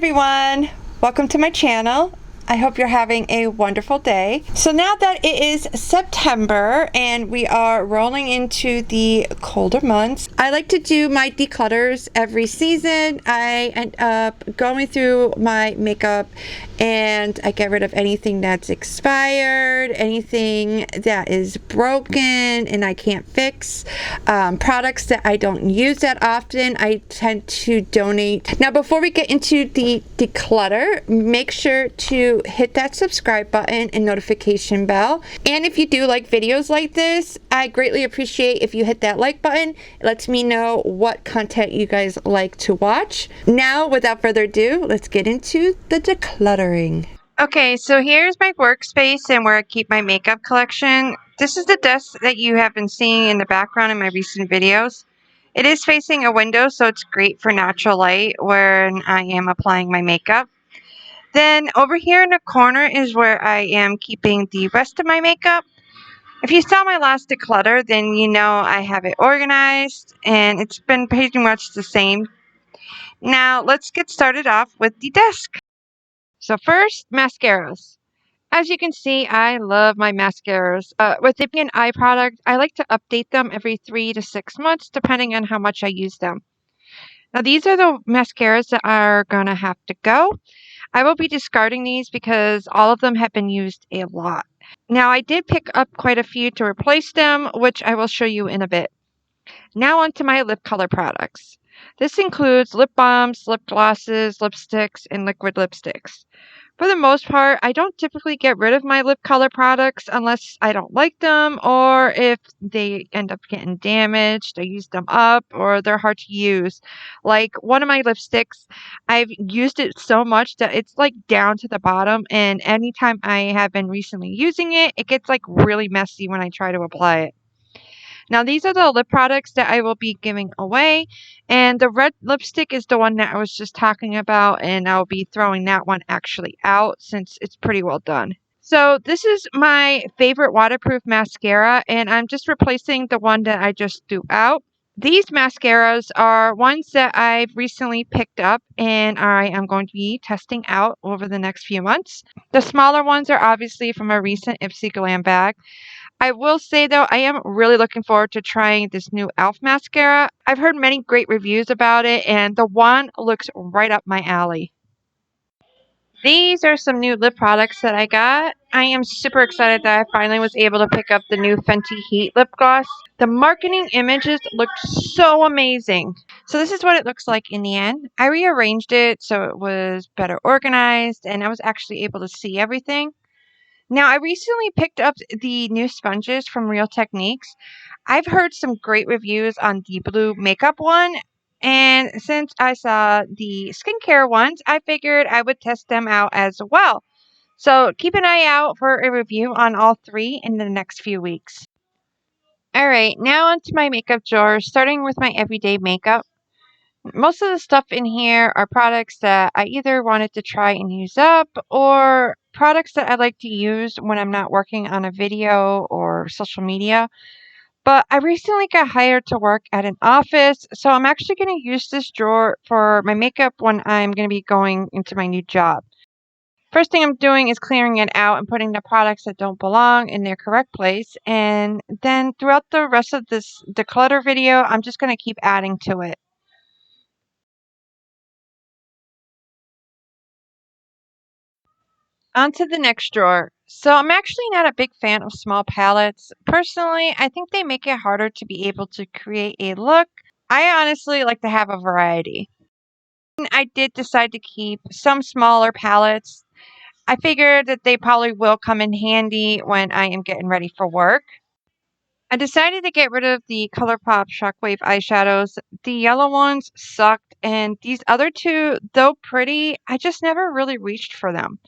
everyone, welcome to my channel. I hope you're having a wonderful day. So now that it is September and we are rolling into the colder months, I like to do my declutters every season. I end up going through my makeup and I get rid of anything that's expired, anything that is broken and I can't fix, products that I don't use that often, I tend to donate. Now before we get into the declutter, make sure to hit that subscribe button and notification bell. And if you do like videos like this, I greatly appreciate if you hit that like button. It lets me know what content you guys like to watch. Now, without further ado, let's get into the decluttering. Okay, so here's my workspace and where I keep my makeup collection. This is the desk that you have been seeing in the background in my recent videos. It is facing a window, so it's great for natural light when I am applying my makeup. Then over here in the corner is where I am keeping the rest of my makeup. If you saw my last declutter, then you know I have it organized and it's been pretty much the same. Now let's get started off with the desk. So first, mascaras. As you can see, I love my mascaras. With it being an eye product, I like to update them every 3 to 6 months depending on how much I use them. Now these are the mascaras that are going to have to go. I will be discarding these because all of them have been used a lot. Now I did pick up quite a few to replace them, which I will show you in a bit. Now onto my lip color products. This includes lip balms, lip glosses, lipsticks, and liquid lipsticks. For the most part, I don't typically get rid of my lip color products unless I don't like them or if they end up getting damaged, I use them up, or they're hard to use. Like one of my lipsticks, I've used it so much that it's like down to the bottom, and anytime I have been recently using it, it gets like really messy when I try to apply it. Now, these are the lip products that I will be giving away, and the red lipstick is the one that I was just talking about, and I'll be throwing that one actually out since it's pretty well done. So this is my favorite waterproof mascara, and I'm just replacing the one that I just threw out. These mascaras are ones that I've recently picked up and I am going to be testing out over the next few months. The smaller ones are obviously from a recent Ipsy Glam bag. I will say though, I am really looking forward to trying this new e.l.f. mascara. I've heard many great reviews about it and the one looks right up my alley. These are some new lip products that I got. I am super excited that I finally was able to pick up the new Fenty Heat lip gloss. The marketing images looked so amazing. So this is what it looks like in the end. I rearranged it so it was better organized and I was actually able to see everything. Now, I recently picked up the new sponges from Real Techniques. I've heard some great reviews on the blue makeup one, and since I saw the skincare ones, I figured I would test them out as well. So keep an eye out for a review on all three in the next few weeks. Alright, now onto my makeup drawer, starting with my everyday makeup. Most of the stuff in here are products that I either wanted to try and use up or products that I like to use when I'm not working on a video or social media. But I recently got hired to work at an office, so I'm actually going to use this drawer for my makeup when I'm going to be going into my new job. First thing I'm doing is clearing it out and putting the products that don't belong in their correct place. And then throughout the rest of this declutter video, I'm just going to keep adding to it. On to the next drawer. So I'm actually not a big fan of small palettes. Personally, I think they make it harder to be able to create a look. I honestly like to have a variety. I did decide to keep some smaller palettes. I figured that they probably will come in handy when I am getting ready for work. I decided to get rid of the ColourPop Shockwave eyeshadows. The yellow ones sucked, and these other two, though pretty, I just never really reached for them.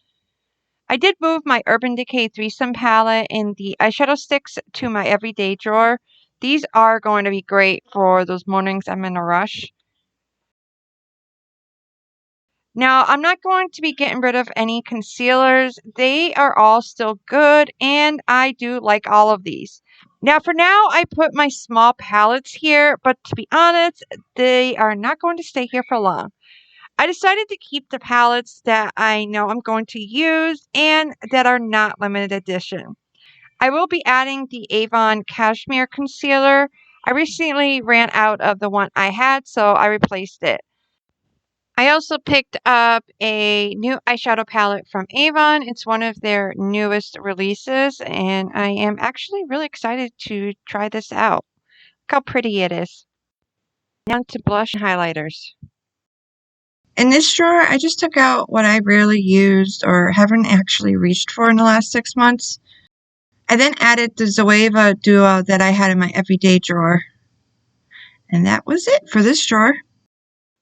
I did move my Urban Decay Threesome palette and the eyeshadow sticks to my everyday drawer. These are going to be great for those mornings I'm in a rush. Now, I'm not going to be getting rid of any concealers. They are all still good, and I do like all of these. Now, for now, I put my small palettes here, but to be honest, they are not going to stay here for long. I decided to keep the palettes that I know I'm going to use and that are not limited edition. I will be adding the Avon Cashmere Concealer. I recently ran out of the one I had, so I replaced it. I also picked up a new eyeshadow palette from Avon. It's one of their newest releases, and I am actually really excited to try this out. Look how pretty it is. Now to blush and highlighters. In this drawer, I just took out what I rarely used or haven't actually reached for in the last 6 months. I then added the Zoeva Duo that I had in my everyday drawer. And that was it for this drawer.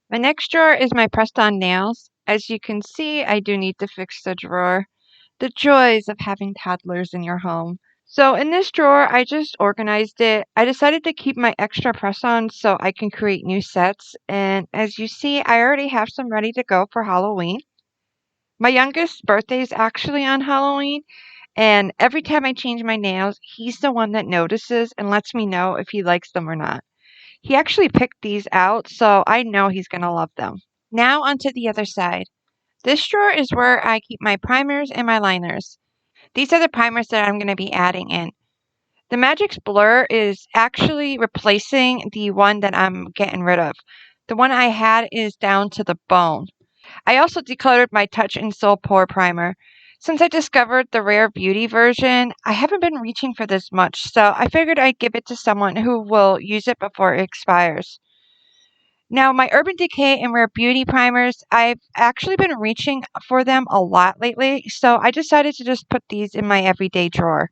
My next drawer is my pressed-on nails. As you can see, I do need to fix the drawer. The joys of having toddlers in your home. So in this drawer, I just organized it. I decided to keep my extra press-ons so I can create new sets. And as you see, I already have some ready to go for Halloween. My youngest's birthday is actually on Halloween. And every time I change my nails, he's the one that notices and lets me know if he likes them or not. He actually picked these out, so I know he's going to love them. Now onto the other side. This drawer is where I keep my primers and my liners. These are the primers that I'm going to be adding in. The Magic's Blur is actually replacing the one that I'm getting rid of. The one I had is down to the bone. I also decluttered my Touch and Soul Pore Primer. Since I discovered the Rare Beauty version, I haven't been reaching for this much, so I figured I'd give it to someone who will use it before it expires. Now, my Urban Decay and Rare Beauty primers, I've actually been reaching for them a lot lately, so I decided to just put these in my everyday drawer.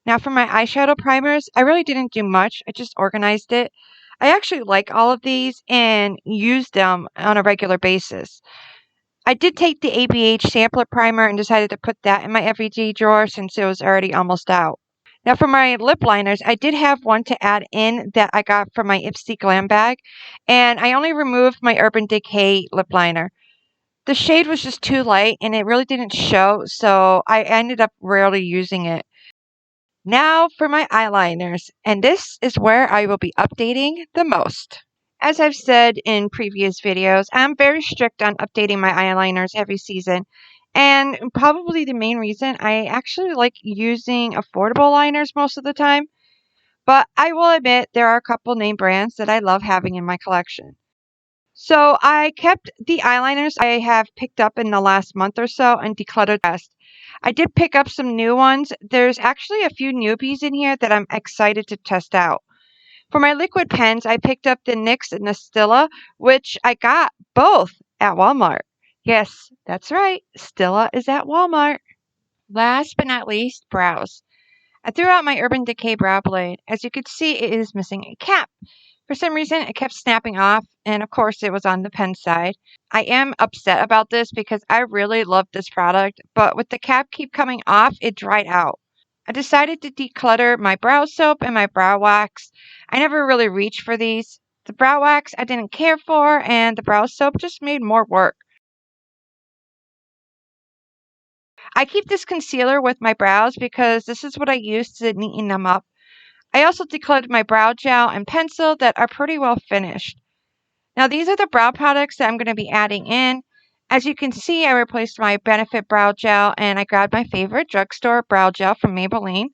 Now, for my eyeshadow primers, I really didn't do much. I just organized it. I actually like all of these and use them on a regular basis. I did take the ABH sampler primer and decided to put that in my everyday drawer since it was already almost out. Now for my lip liners, I did have one to add in that I got from my Ipsy Glam bag, and I only removed my Urban Decay lip liner. The shade was just too light and it really didn't show, so I ended up rarely using it. Now for my eyeliners, and this is where I will be updating the most. As I've said in previous videos, I'm very strict on updating my eyeliners every season. And probably the main reason I actually like using affordable liners most of the time. But I will admit there are a couple name brands that I love having in my collection. So I kept the eyeliners I have picked up in the last month or so and decluttered the rest. I did pick up some new ones. There's actually a few newbies in here that I'm excited to test out. For my liquid pens, I picked up the NYX and the Stila, which I got both at Walmart. Yes, that's right. Stila is at Walmart. Last but not least, brows. I threw out my Urban Decay brow blade. As you can see, it is missing a cap. For some reason, it kept snapping off, and of course, it was on the pen side. I am upset about this because I really love this product, but with the cap keep coming off, it dried out. I decided to declutter my brow soap and my brow wax. I never really reached for these. The brow wax I didn't care for, and the brow soap just made more work. I keep this concealer with my brows because this is what I use to neaten them up. I also decluttered my brow gel and pencil that are pretty well finished. Now these are the brow products that I'm going to be adding in. As you can see, I replaced my Benefit brow gel and I grabbed my favorite drugstore brow gel from Maybelline.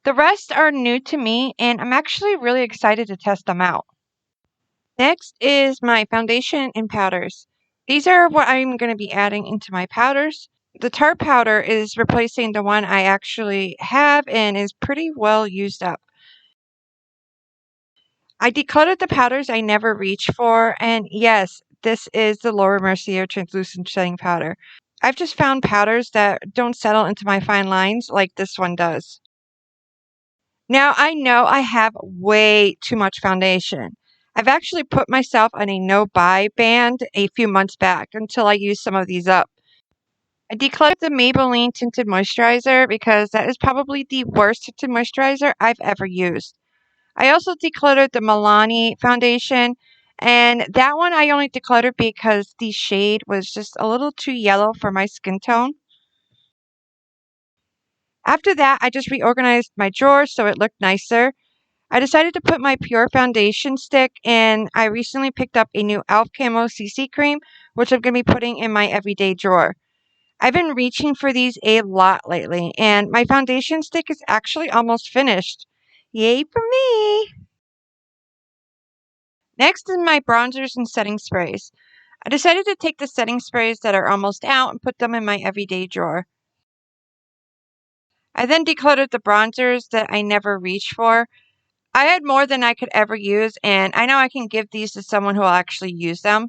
The rest are new to me and I'm actually really excited to test them out. Next is my foundation and powders. These are what I'm going to be adding into my powders. The Tarte powder is replacing the one I actually have and is pretty well used up. I decluttered the powders I never reach for, and yes, this is the Laura Mercier translucent setting powder. I've just found powders that don't settle into my fine lines like this one does. Now, I know I have way too much foundation. I've actually put myself on a no-buy ban a few months back until I use some of these up. I decluttered the Maybelline Tinted Moisturizer because that is probably the worst tinted moisturizer I've ever used. I also decluttered the Milani foundation, and that one I only decluttered because the shade was just a little too yellow for my skin tone. After that, I just reorganized my drawers so it looked nicer. I decided to put my Pure Foundation stick, and I recently picked up a new e.l.f. Camo CC cream, which I'm going to be putting in my everyday drawer. I've been reaching for these a lot lately, and my foundation stick is actually almost finished. Yay for me! Next is my bronzers and setting sprays. I decided to take the setting sprays that are almost out and put them in my everyday drawer. I then decluttered the bronzers that I never reach for. I had more than I could ever use, and I know I can give these to someone who will actually use them.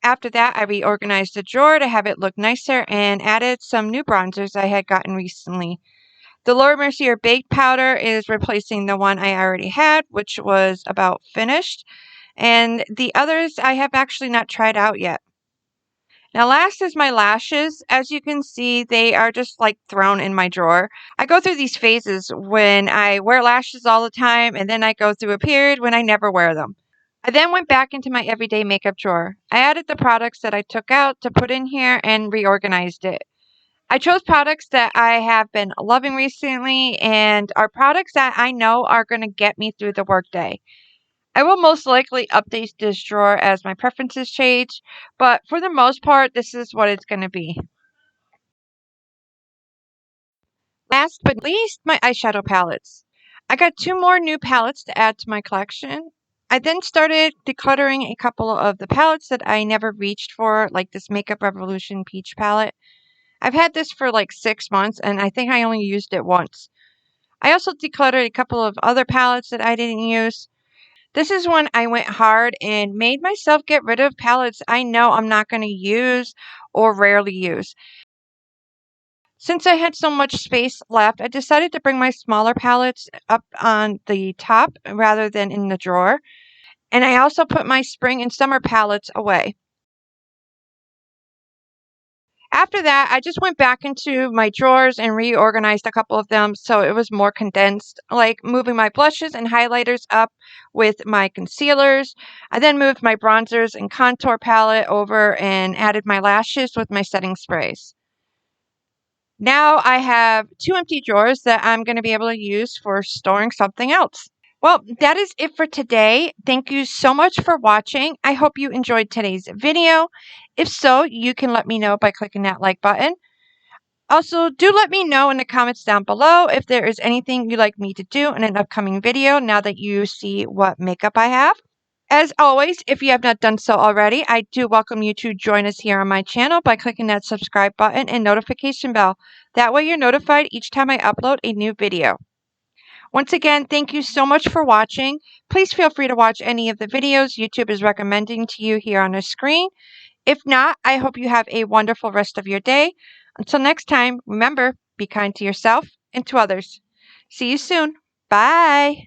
After that, I reorganized the drawer to have it look nicer and added some new bronzers I had gotten recently. The Laura Mercier Baked Powder is replacing the one I already had, which was about finished, and the others I have actually not tried out yet. Now, last is my lashes. As you can see, they are just like thrown in my drawer. I go through these phases when I wear lashes all the time, and then I go through a period when I never wear them. I then went back into my everyday makeup drawer. I added the products that I took out to put in here and reorganized it. I chose products that I have been loving recently and are products that I know are going to get me through the workday. I will most likely update this drawer as my preferences change, but for the most part, this is what it's going to be. Last but not least, my eyeshadow palettes. I got 2 more new palettes to add to my collection. I then started decluttering a couple of the palettes that I never reached for, like this Makeup Revolution Peach palette. I've had this for like 6 months, and I think I only used it once. I also decluttered a couple of other palettes that I didn't use. This is when I went hard and made myself get rid of palettes I know I'm not going to use or rarely use. Since I had so much space left, I decided to bring my smaller palettes up on the top rather than in the drawer. And I also put my spring and summer palettes away. After that, I just went back into my drawers and reorganized a couple of them so it was more condensed, like moving my blushes and highlighters up with my concealers. I then moved my bronzers and contour palette over and added my lashes with my setting sprays. Now I have 2 empty drawers that I'm going to be able to use for storing something else. Well, that is it for today. Thank you so much for watching. I hope you enjoyed today's video. If so, you can let me know by clicking that like button. Also, do let me know in the comments down below if there is anything you'd like me to do in an upcoming video now that you see what makeup I have. As always, if you have not done so already, I do welcome you to join us here on my channel by clicking that subscribe button and notification bell. That way you're notified each time I upload a new video. Once again, thank you so much for watching. Please feel free to watch any of the videos YouTube is recommending to you here on the screen. If not, I hope you have a wonderful rest of your day. Until next time, remember, be kind to yourself and to others. See you soon. Bye.